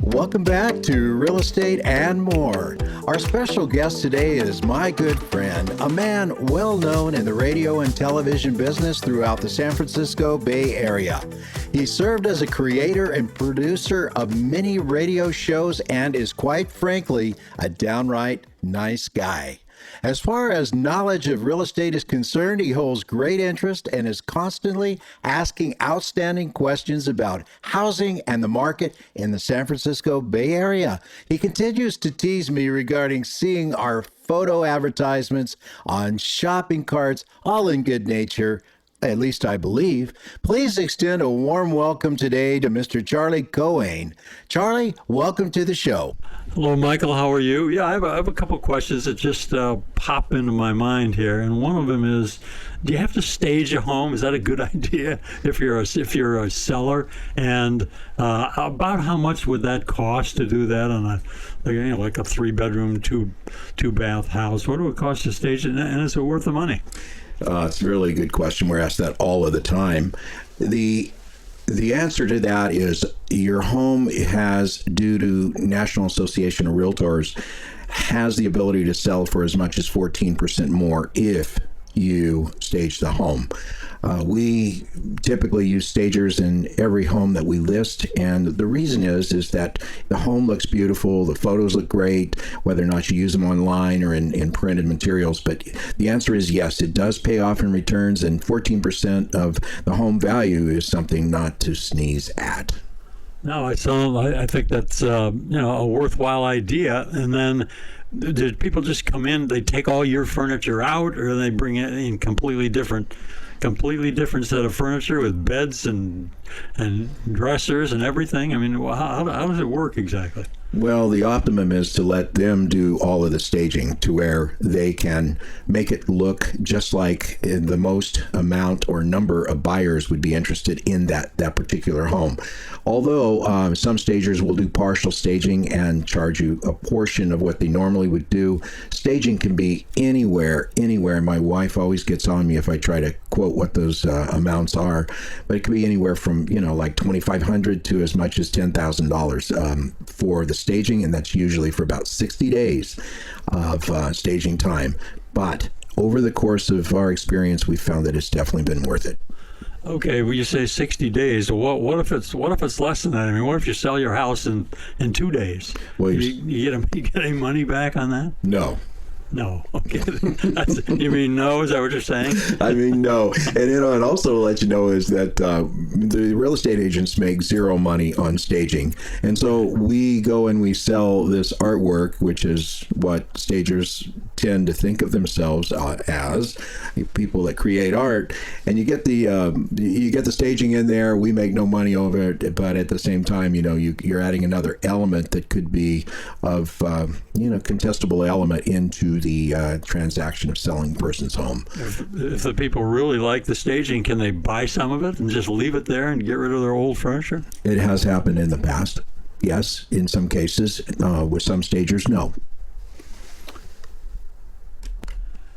Welcome back to Real Estate and More. Our special guest today is my good friend, a man well known in the radio and television business throughout the San Francisco Bay Area. He served as a creator and producer of many radio shows and is quite frankly a downright nice guy. As far as knowledge of real estate is concerned, he holds great interest and is constantly asking outstanding questions about housing and the market in the San Francisco Bay Area. He continues to tease me regarding seeing our photo advertisements on shopping carts, all in good nature. At least I believe. Please extend a warm welcome today to Mr. Charlie Coane. Charlie, welcome to the show. Hello, Michael. How are you? Yeah, I have a couple questions that just pop into my mind here, and one of them is: do you have to stage a home? Is that a good idea if you're a seller? And about how much would that cost to do that on like a 3-bedroom, two bath house? What would it cost to stage it, and is it worth the money? It's a really good question. We're asked that all of the time. The answer to that is your home has, due to National Association of Realtors, has the ability to sell for as much as 14% more if you stage the home. We typically use stagers in every home that we list, and the reason is that the home looks beautiful, the photos look great, whether or not you use them online or in printed materials. But the answer is yes, it does pay off in returns, and 14% of the home value is something not to sneeze at. No, I think that's a worthwhile idea. And then, did people just come in? They take all your furniture out, or they bring in completely different set of furniture with beds and dressers and everything? I mean, how does it work exactly? Well, the optimum is to let them do all of the staging to where they can make it look just like the most amount or number of buyers would be interested in that particular home. Although some stagers will do partial staging and charge you a portion of what they normally would do, staging can be anywhere. My wife always gets on me if I try to quote what those amounts are, but it could be anywhere from like $2,500 to as much as $10,000 for the staging, and that's usually for about 60 days of staging time. But over the course of our experience, we've found that it's definitely been worth it. Okay, well, you say 60 days. What if it's less than that? I mean, what if you sell your house in 2 days? Well, you get any money back on that? No. No. Okay. You mean no? Is that what you're saying? I mean no. And also to let you know is that the real estate agents make zero money on staging. And so we go and we sell this artwork, which is what stagers tend to think of themselves as people that create art. And you get the staging in there. We make no money over it, but at the same time, you're adding another element that could be of contestable element into the transaction of selling a person's home. If the people really like the staging, can they buy some of it and just leave it there and get rid of their old furniture? It has happened in the past. Yes, in some cases. With some stagers, no.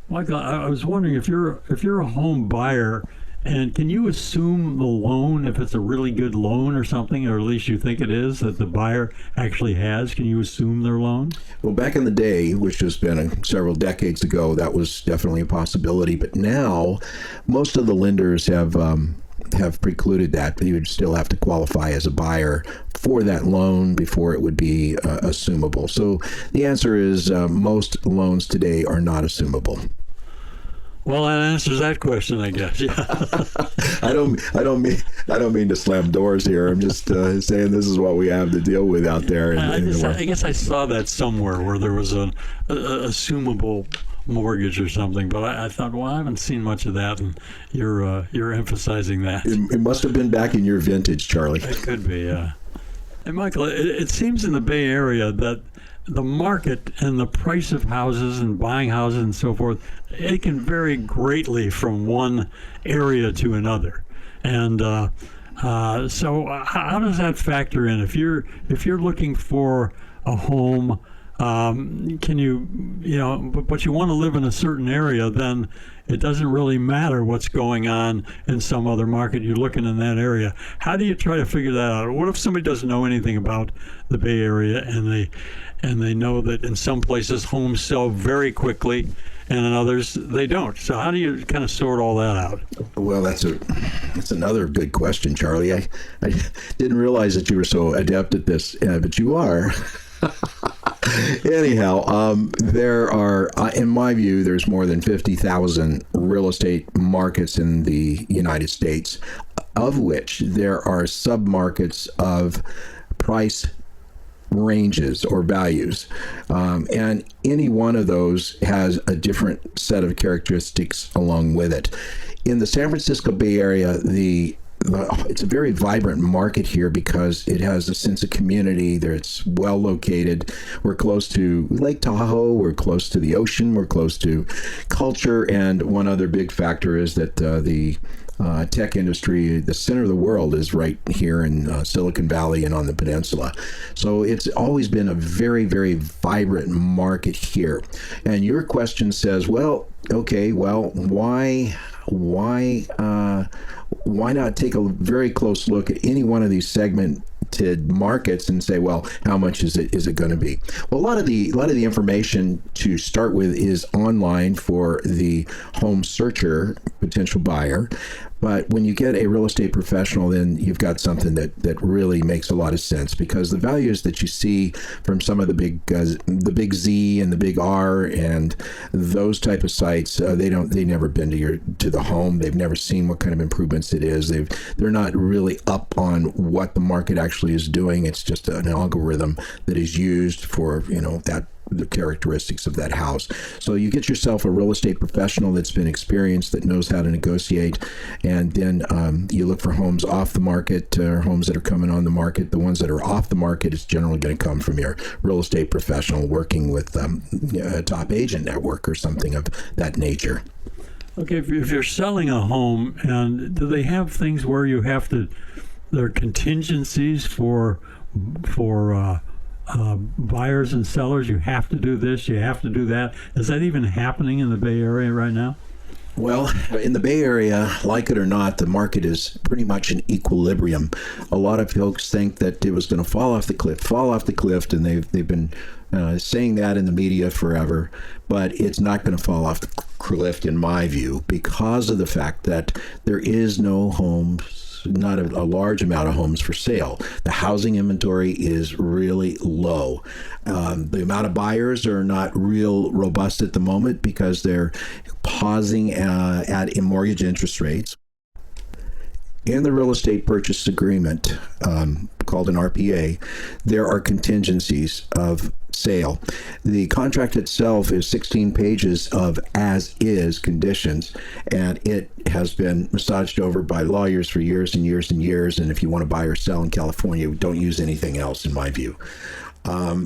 Michael, I was wondering if you're a home buyer, and can you assume the loan if it's a really good loan or something, or at least you think it is, that the buyer actually has? Can you assume their loan? Well, back in the day, which has been several decades ago, that was definitely a possibility. But now, most of the lenders have precluded that. But you would still have to qualify as a buyer for that loan before it would be assumable. So the answer is most loans today are not assumable. Well, that answers that question, I guess. Yeah. I don't mean to slam doors here. I'm just saying this is what we have to deal with out there. I guess I saw that somewhere where there was an assumable mortgage or something, but I thought, well, I haven't seen much of that, and you're emphasizing that. It must have been back in your vintage, Charlie. It could be, yeah. And Michael, it seems in the Bay Area that the market and the price of houses and buying houses and so forth, it can vary greatly from one area to another. And so how does that factor in? If you're looking for a home, can but you want to live in a certain area, then it doesn't really matter what's going on in some other market. You're looking in that area. How do you try to figure that out? What if somebody doesn't know anything about the Bay Area and they know that in some places homes sell very quickly and in others they don't? So how do you kind of sort all that out? Well, that's another good question, Charlie. I didn't realize that you were so adept at this, but you are. Anyhow, there are, in my view, there's more than 50,000 real estate markets in the United States, of which there are sub-markets of price ranges or values. And any one of those has a different set of characteristics along with it. In the San Francisco Bay Area, it's a very vibrant market here because it has a sense of community. It's well located. We're close to Lake Tahoe. We're close to the ocean. We're close to culture. And one other big factor is that the tech industry, the center of the world, is right here in Silicon Valley and on the peninsula. So it's always been a very, very vibrant market here. And your question says, well, okay, well, why not take a very close look at any one of these segmented markets and say, well, how much is it going to be? Well, a lot of the information to start with is online for the home searcher, potential buyer. But when you get a real estate professional, then you've got something that really makes a lot of sense, because the values that you see from some of the big Z and the big R and those type of sites, they've never been to the home. They've never seen what kind of improvements it is. They're not really up on what the market actually is doing. It's just an algorithm that is used for the characteristics of that house. So you get yourself a real estate professional that's been experienced, that knows how to negotiate, and then you look for homes off the market or homes that are coming on the market. The ones that are off the market is generally going to come from your real estate professional working with a top agent network or something of that nature. Okay, if you're selling a home, and do they have things where you have to, there are contingencies for buyers and sellers? You have to do this, you have to do that. Is that even happening in the Bay Area right now? Well, in the Bay Area, like it or not, the market is pretty much in equilibrium. A lot of folks think that it was going to fall off the cliff, and they've been saying that in the media forever, but it's not going to fall off the cliff, in my view, because of the fact that there is no homes, not a large amount of homes for sale. The housing inventory is really low. The amount of buyers are not real robust at the moment because they're pausing at mortgage interest rates. In the real estate purchase agreement, called an RPA, there are contingencies of sale. The contract itself is 16 pages of as-is conditions, and it has been massaged over by lawyers for years and years and years. And if you want to buy or sell in California, don't use anything else, in my view.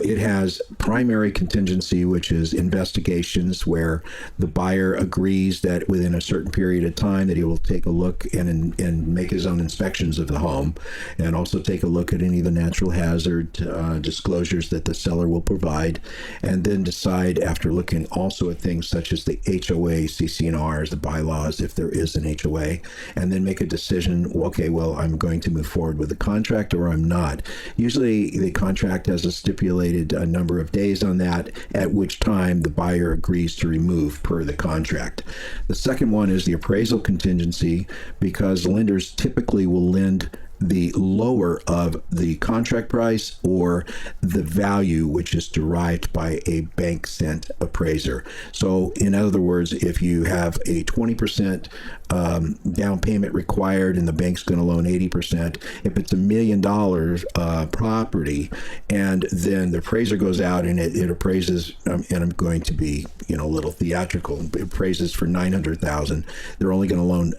It has primary contingency, which is investigations, where the buyer agrees that within a certain period of time that he will take a look and make his own inspections of the home, and also take a look at any of the natural hazard disclosures that the seller will provide, and then decide, after looking also at things such as the HOA, CC&Rs, the bylaws, if there is an HOA, and then make a decision, okay, well, I'm going to move forward with the contract or I'm not. Usually the contract has a stipulated number of days on that, at which time the buyer agrees to remove per the contract. The second one is the appraisal contingency, because lenders typically will lend the lower of the contract price or the value which is derived by a bank sent appraiser. So in other words, if you have a 20% down payment required and the bank's going to loan 80%, if it's $1 million property, and then the appraiser goes out and it appraises, and I'm going to be a little theatrical, it appraises for $900,000, they're only going to loan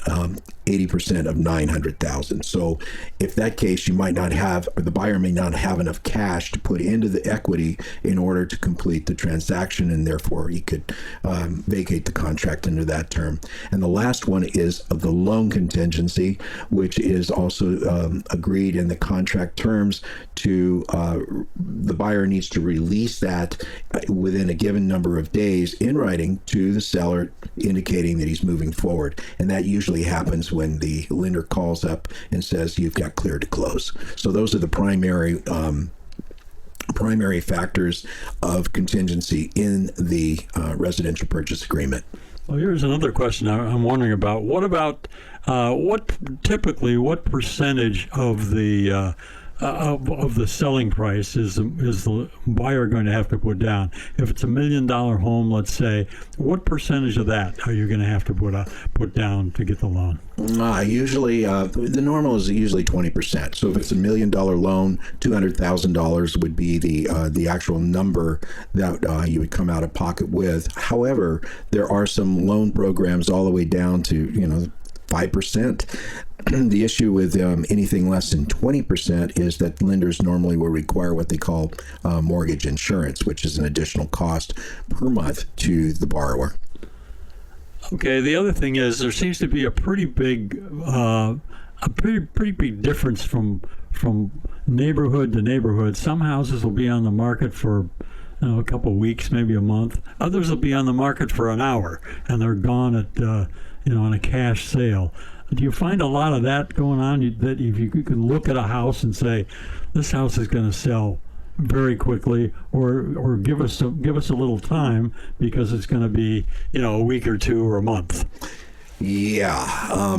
80% of $900,000. So if that case, you might not have, or the buyer may not have enough cash to put into the equity in order to complete the transaction, and therefore he could vacate the contract under that term. And the last one is the loan contingency, which is also agreed in the contract terms to the buyer needs to release that within a given number of days in writing to the seller, indicating that he's moving forward. And that usually happens when the lender calls up and says you've got clear to close. So those are the primary factors of contingency in the residential purchase agreement. Well, here's another question I'm wondering about. What about what percentage of the selling price is the buyer going to have to put down? If it's $1 million home, let's say, what percentage of that are you going to have to put down to get the loan? Usually, the normal is usually 20%. So if it's $1 million loan, $200,000 would be the actual number that you would come out of pocket with. However, there are some loan programs all the way down to 5%. The issue with anything less than 20% is that lenders normally will require what they call mortgage insurance, which is an additional cost per month to the borrower. Okay. The other thing is there seems to be a pretty big difference from neighborhood to neighborhood. Some houses will be on the market for a couple of weeks, maybe a month. Others will be on the market for an hour, and they're gone at on a cash sale. Do you find a lot of that going on? That if you could look at a house and say, this house is going to sell very quickly, or give us a little time because it's going to be a week or two or a month. Yeah.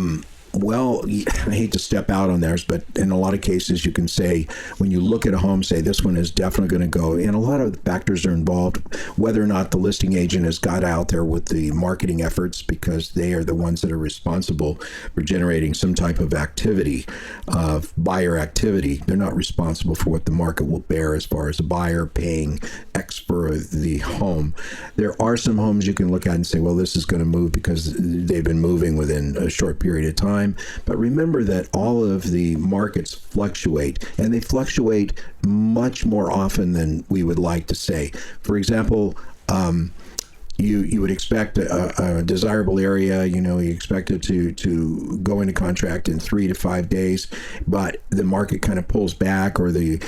Well, I hate to step out on theirs, but in a lot of cases, you can say, when you look at a home, say this one is definitely going to go. And a lot of factors are involved, whether or not the listing agent has got out there with the marketing efforts, because they are the ones that are responsible for generating some type of activity, buyer activity. They're not responsible for what the market will bear as far as a buyer paying X for the home. There are some homes you can look at and say, well, this is going to move because they've been moving within a short period of time. But remember that all of the markets fluctuate, and they fluctuate much more often than we would like to say. For example, you would expect a desirable area, you expect it to go into contract in 3 to 5 days, but the market kind of pulls back, or the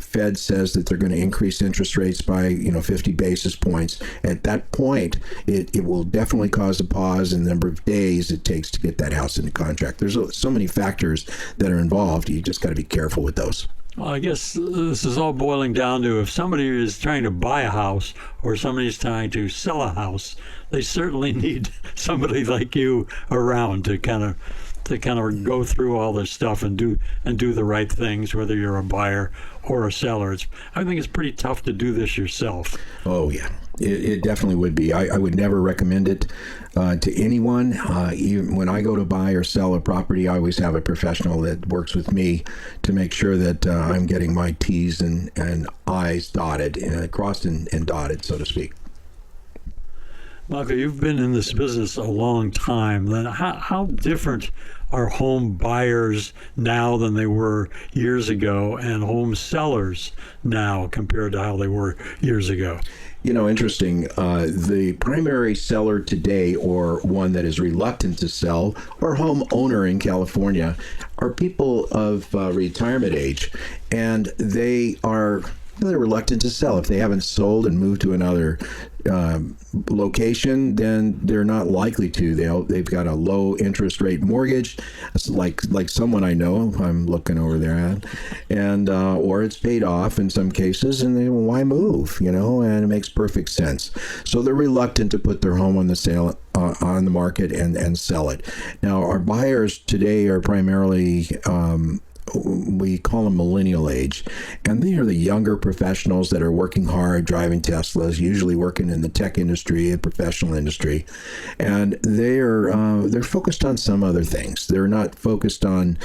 Fed says that they're going to increase interest rates by 50 basis points. At that point, it will definitely cause a pause in the number of days it takes to get that house into contract. There's so many factors that are involved. You just got to be careful with those. Well, I guess this is all boiling down to, if somebody is trying to buy a house or somebody's trying to sell a house, they certainly need somebody like you around to kind of go through all this stuff and do the right things, whether you're a buyer or a seller. I think it's pretty tough to do this yourself. Oh, yeah. It definitely would be. I would never recommend it to anyone. Even when I go to buy or sell a property, I always have a professional that works with me to make sure that I'm getting my T's and I's dotted, crossed and dotted, so to speak. Michael, you've been in this business a long time. Then how different are home buyers now than they were years ago, and home sellers now compared to how they were years ago? Interesting. The primary seller today, or one that is reluctant to sell, or homeowner in California, are people of retirement age, and they're reluctant to sell. If they haven't sold and moved to another location, then they're not likely to. They've got a low interest rate mortgage, like someone I know I'm looking over there at, and or it's paid off in some cases, and they, why move? And it makes perfect sense. So they're reluctant to put their home on the sale on the market and sell it. Now, our buyers today are primarily we call them millennial age, and they are the younger professionals that are working hard, driving Teslas, usually working in the tech industry, a professional industry, and they're focused on some other things. They're not focused on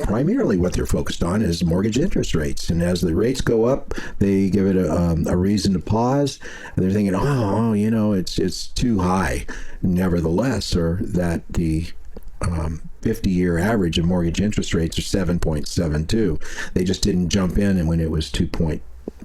primarily what they're focused on is mortgage interest rates, and as the rates go up, they give it a reason to pause. They're thinking, it's too high. Nevertheless, or that the 50-year average of mortgage interest rates are 7.72. They just didn't jump in and when it was 2.5,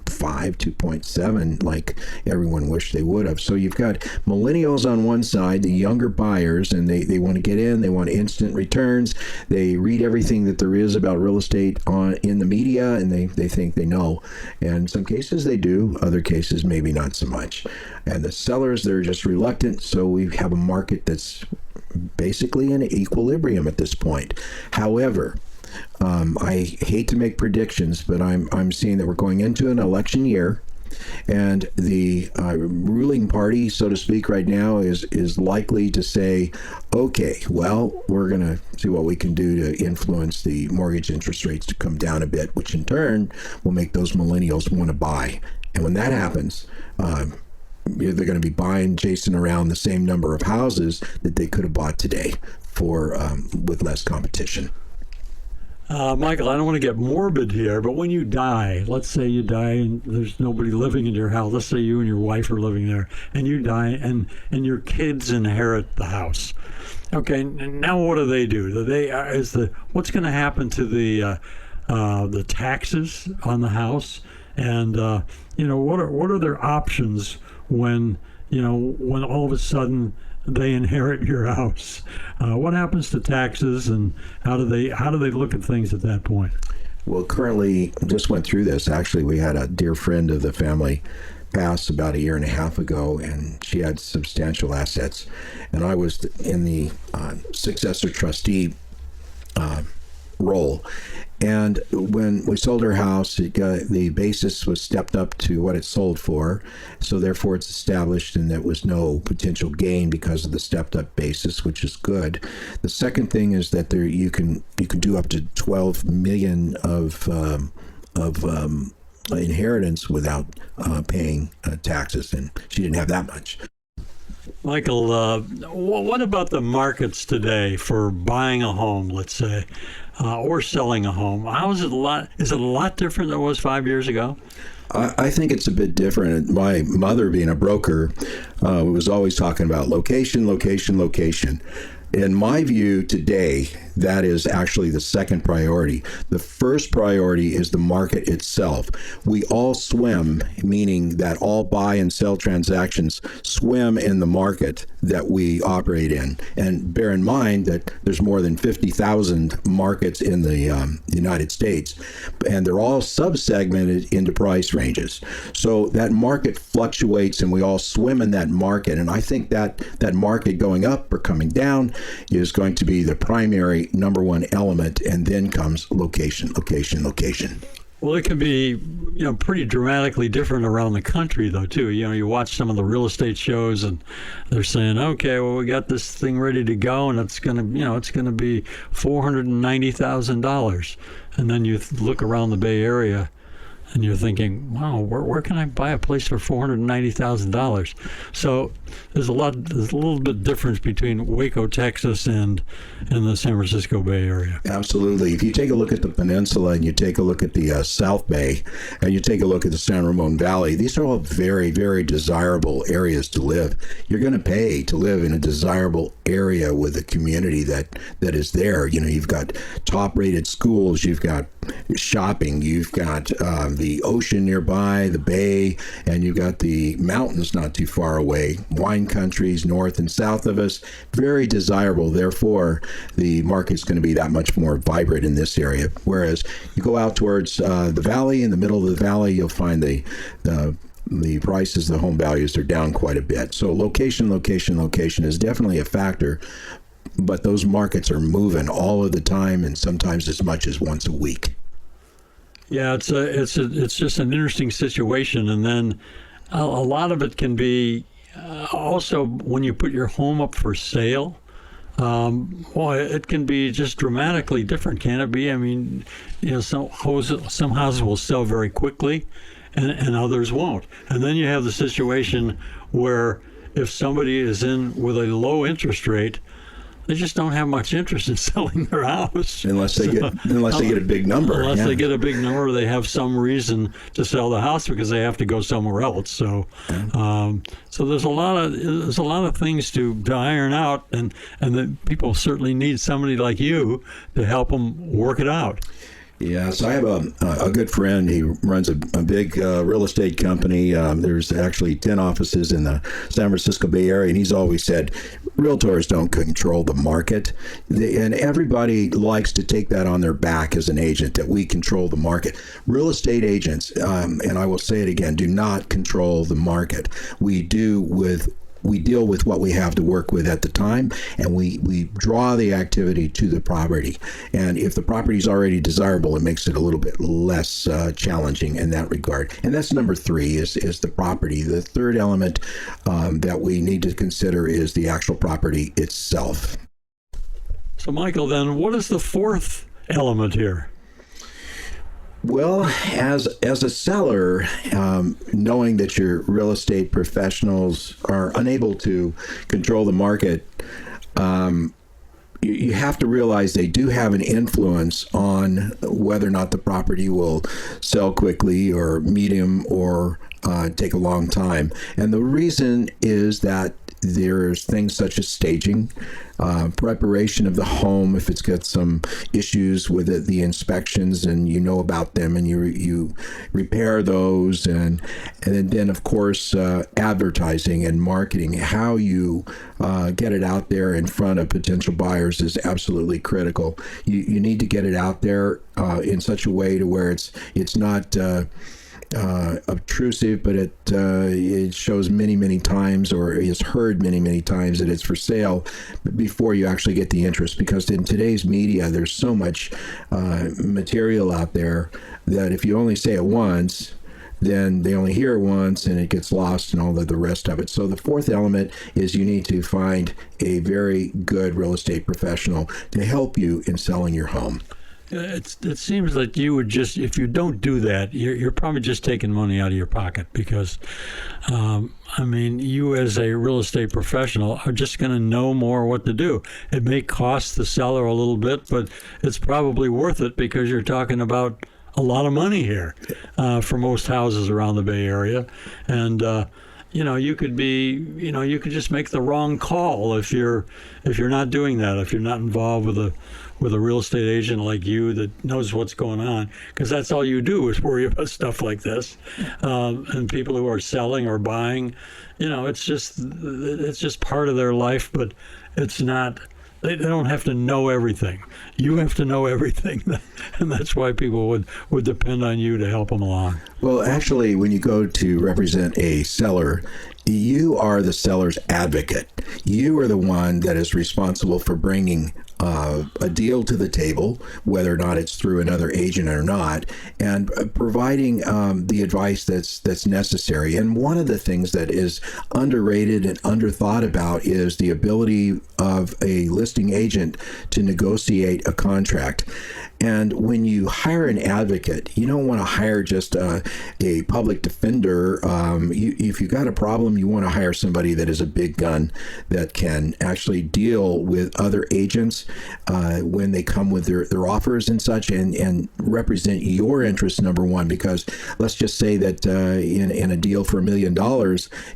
2.7, like everyone wished they would have. So you've got millennials on one side, the younger buyers, and they want to get in, they want instant returns. They read everything that there is about real estate in the media, and they think they know. And in some cases they do, other cases maybe not so much. And the sellers, they're just reluctant, so we have a market that's basically in equilibrium at this point. However, I hate to make predictions, but I'm seeing that we're going into an election year, and the ruling party, so to speak, right now is likely to say, okay, well, we're going to see what we can do to influence the mortgage interest rates to come down a bit, which in turn will make those millennials want to buy. And when that happens, they're going to be buying, chasing around the same number of houses that they could have bought today for with less competition. Michael, I don't want to get morbid here, but when you die, let's say you die and there's nobody living in your house. Let's say you and your wife are living there, and you die, and your kids inherit the house. Okay, now what do they do? What's going to happen to the taxes on the house? And what are their options when all of a sudden they inherit your house? What happens to taxes, and how do they look at things at that point? Well, currently, just went through this. Actually, we had a dear friend of the family pass about a year and a half ago, and she had substantial assets, and I was in the successor trustee role. And when we sold her house, the basis was stepped up to what it sold for, so therefore it's established, and there was no potential gain because of the stepped up basis, which is good. The second thing is that you can do up to 12 million of inheritance without paying taxes, and she didn't have that much. Michael, what about the markets today for buying a home, let's say, or selling a home? How is it is it a lot different than it was 5 years ago? I think it's a bit different. My mother, being a broker, was always talking about location, location, location. In my view today, that is actually the second priority. The first priority is the market itself. We all swim, meaning that all buy and sell transactions swim in the market that we operate in. And bear in mind that there's more than 50,000 markets in the United States, and they're all sub-segmented into price ranges. So that market fluctuates, and we all swim in that market. And I think that market going up or coming down is going to be the primary number one element, and then comes location, location, location. Well, it can be, pretty dramatically different around the country, though, too. You watch some of the real estate shows, and they're saying, okay, well, we got this thing ready to go, and it's going to be $490,000. And then you look around the Bay Area, and you're thinking, wow, where can I buy a place for $490,000? So there's a little bit difference between Waco, Texas, and the San Francisco Bay Area. Absolutely. If you take a look at the peninsula, and you take a look at the South Bay, and you take a look at the San Ramon Valley, these are all very, very desirable areas to live. You're going to pay to live in a desirable area with a community that is there. You've got top-rated schools, you've got shopping, you've got the ocean nearby, the bay, and you've got the mountains not too far away, wine countries north and south of us. Very desirable. Therefore, the market's going to be that much more vibrant in this area. Whereas you go out towards the valley, in the middle of the valley, you'll find the prices, the home values are down quite a bit. So location, location, location is definitely a factor. But those markets are moving all of the time, and sometimes as much as once a week. Yeah, it's just an interesting situation, and then a lot of it can be also when you put your home up for sale. It can be just dramatically different, can it be? I mean, some houses will sell very quickly, and others won't. And then you have the situation where if somebody is in with a low interest rate, they just don't have much interest in selling their house unless they get a big number. Unless they get a big number, they have some reason to sell the house because they have to go somewhere else. So, so there's a lot of things to iron out, and the people certainly need somebody like you to help them work it out. Yes, I have a good friend. He runs a big real estate company. There's actually 10 offices in the San Francisco Bay Area, and he's always said, realtors don't control the market. And everybody likes to take that on their back as an agent, that we control the market. Real estate agents, and I will say it again, do not control the market. We deal with what we have to work with at the time, and we draw the activity to the property. And if the property is already desirable, it makes it a little bit less challenging in that regard. And that's number 3 is the property. The third element that we need to consider is the actual property itself. So, Michael, then what is the fourth element here? Well, as a seller, knowing that your real estate professionals are unable to control the market, you have to realize they do have an influence on whether or not the property will sell quickly or medium or take a long time. And the reason is that there's things such as staging, preparation of the home if it's got some issues with it, the inspections, and you know about them, and you repair those, and then of course advertising and marketing. How you get it out there in front of potential buyers is absolutely critical. You need to get it out there in such a way to where it's not obtrusive, but it shows many times, or is heard many times, that it's for sale before you actually get the interest. Because in today's media, there's so much material out there that if you only say it once, then they only hear it once and it gets lost and all of the rest of it. So the fourth element is you need to find a very good real estate professional to help you in selling your home. It seems like you would just, if you don't do that, you're probably just taking money out of your pocket, because, I mean, you as a real estate professional are just going to know more what to do. It may cost the seller a little bit, but it's probably worth it, because you're talking about a lot of money here for most houses around the Bay Area. And, you could just make the wrong call if you're not doing that, if you're not involved with a real estate agent like you that knows what's going on, because that's all you do is worry about stuff like this. And people who are selling or buying, it's just part of their life, but it's not. They don't have to know everything. You have to know everything, and that's why people would depend on you to help them along. Well, actually, when you go to represent a seller, you are the seller's advocate. You are the one that is responsible for bringing a deal to the table, whether or not it's through another agent or not, and providing the advice that's necessary. And one of the things that is underrated and underthought about is the ability of a listing agent to negotiate a contract. And when you hire an advocate, you don't want to hire just a public defender. If you got a problem, you want to hire somebody that is a big gun that can actually deal with other agents when they come with their offers and such, and represent your interest, number one. Because let's just say that in a deal for $1 million,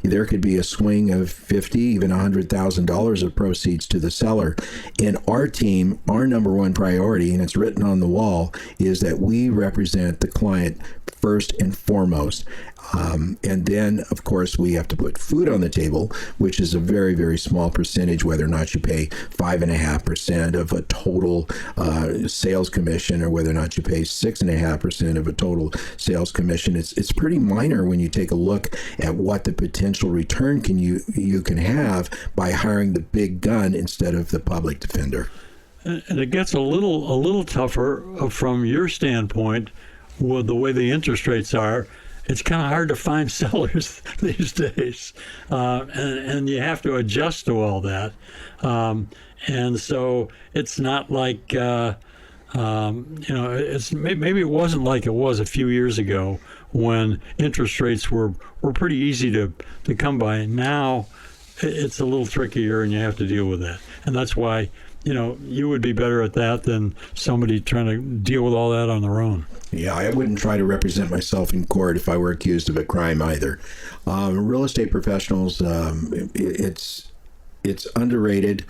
there could be a swing of $50,000, even $100,000 of proceeds to the seller. In our team, our number one priority, and it's written on the wall, is that we represent the client first and foremost. And then, of course, we have to put food on the table, which is a very, very small percentage, whether or not you pay 5.5% of a total sales commission, or whether or not you pay 6.5% of a total sales commission. It's pretty minor when you take a look at what the potential return you can have by hiring the big gun instead of the public defender. And it gets a little tougher from your standpoint with the way the interest rates are. It's kind of hard to find sellers these days, and you have to adjust to all that. And so it's not like it's maybe it wasn't like it was a few years ago when interest rates were pretty easy to come by. Now it's a little trickier, and you have to deal with that. And that's why, you would be better at that than somebody trying to deal with all that on their own. Yeah, I wouldn't try to represent myself in court if I were accused of a crime either. Real estate professionals, it's underrated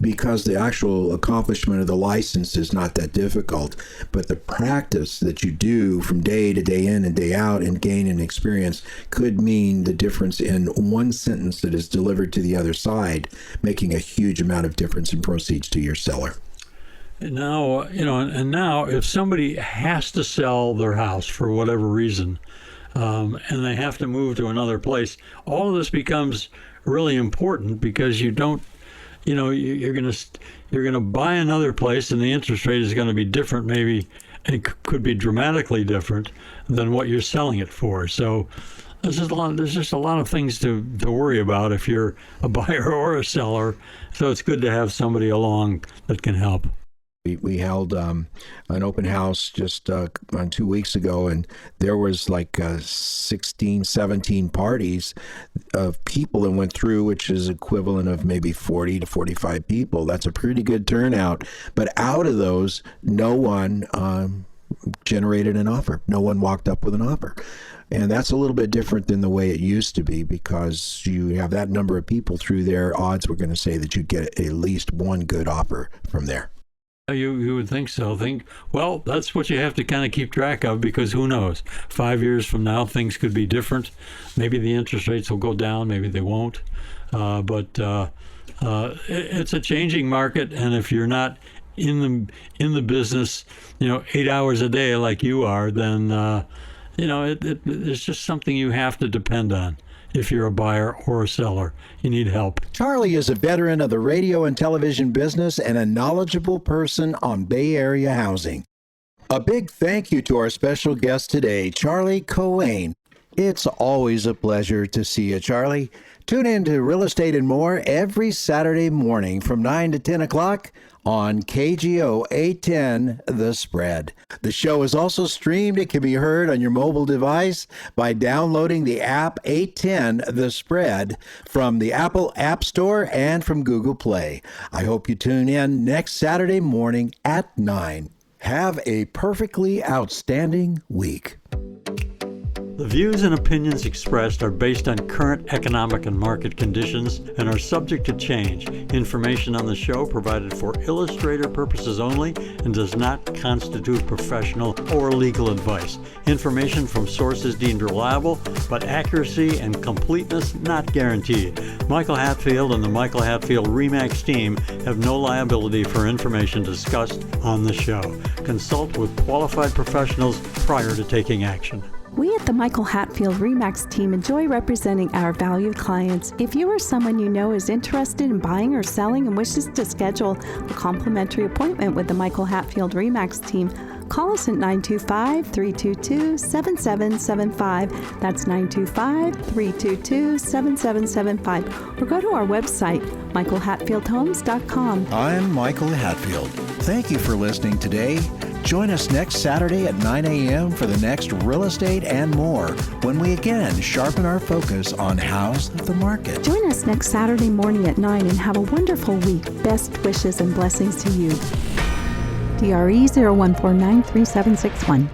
because the actual accomplishment of the license is not that difficult, but the practice that you do from day to day in and day out and gain an experience could mean the difference in one sentence that is delivered to the other side, making a huge amount of difference in proceeds to your seller. Now, and now if somebody has to sell their house for whatever reason, and they have to move to another place, all of this becomes really important because you don't, you're going to buy another place and the interest rate is going to be different, maybe, and it could be dramatically different than what you're selling it for. So there's just a lot of things to worry about if you're a buyer or a seller. So it's good to have somebody along that can help. We held an open house just on 2 weeks ago, and there was like 16, 17 parties of people that went through, which is equivalent of maybe 40 to 45 people. That's a pretty good turnout. But out of those, no one generated an offer. No one walked up with an offer. And that's a little bit different than the way it used to be, because you have that number of people through there. Odds we're going to say that you get at least one good offer from there. You would think so. Well, that's what you have to kind of keep track of, because who knows? 5 years from now, things could be different. Maybe the interest rates will go down. Maybe they won't. But it's a changing market, and if you're not in the business, 8 hours a day like you are, then it's just something you have to depend on. If you're a buyer or a seller, you need help. Charlie is a veteran of the radio and television business and a knowledgeable person on Bay Area housing. A big thank you to our special guest today, Charlie Coane. It's always a pleasure to see you, Charlie. Tune in to Real Estate and More every Saturday morning from 9 to 10 o'clock on KGO 810 The Spread. The show is also streamed. It can be heard on your mobile device by downloading the app 810 The Spread from the Apple App Store and from Google Play. I hope you tune in next Saturday morning at 9. Have a perfectly outstanding week. The views and opinions expressed are based on current economic and market conditions and are subject to change. Information on the show provided for illustrator purposes only and does not constitute professional or legal advice. Information from sources deemed reliable, but accuracy and completeness not guaranteed. Michael Hatfield and the Michael Hatfield RE team have no liability for information discussed on the show. Consult with qualified professionals prior to taking action. We at the Michael Hatfield RE team enjoy representing our valued clients. If you or someone you know is interested in buying or selling and wishes to schedule a complimentary appointment with the Michael Hatfield RE team, call us at 925-322-7775. That's 925-322-7775. Or go to our website, michaelhatfieldhomes.com. I'm Michael Hatfield. Thank you for listening today. Join us next Saturday at 9 a.m. for the next Real Estate and More, when we again sharpen our focus on how's the market. Join us next Saturday morning at 9 and have a wonderful week. Best wishes and blessings to you. DRE 01493761.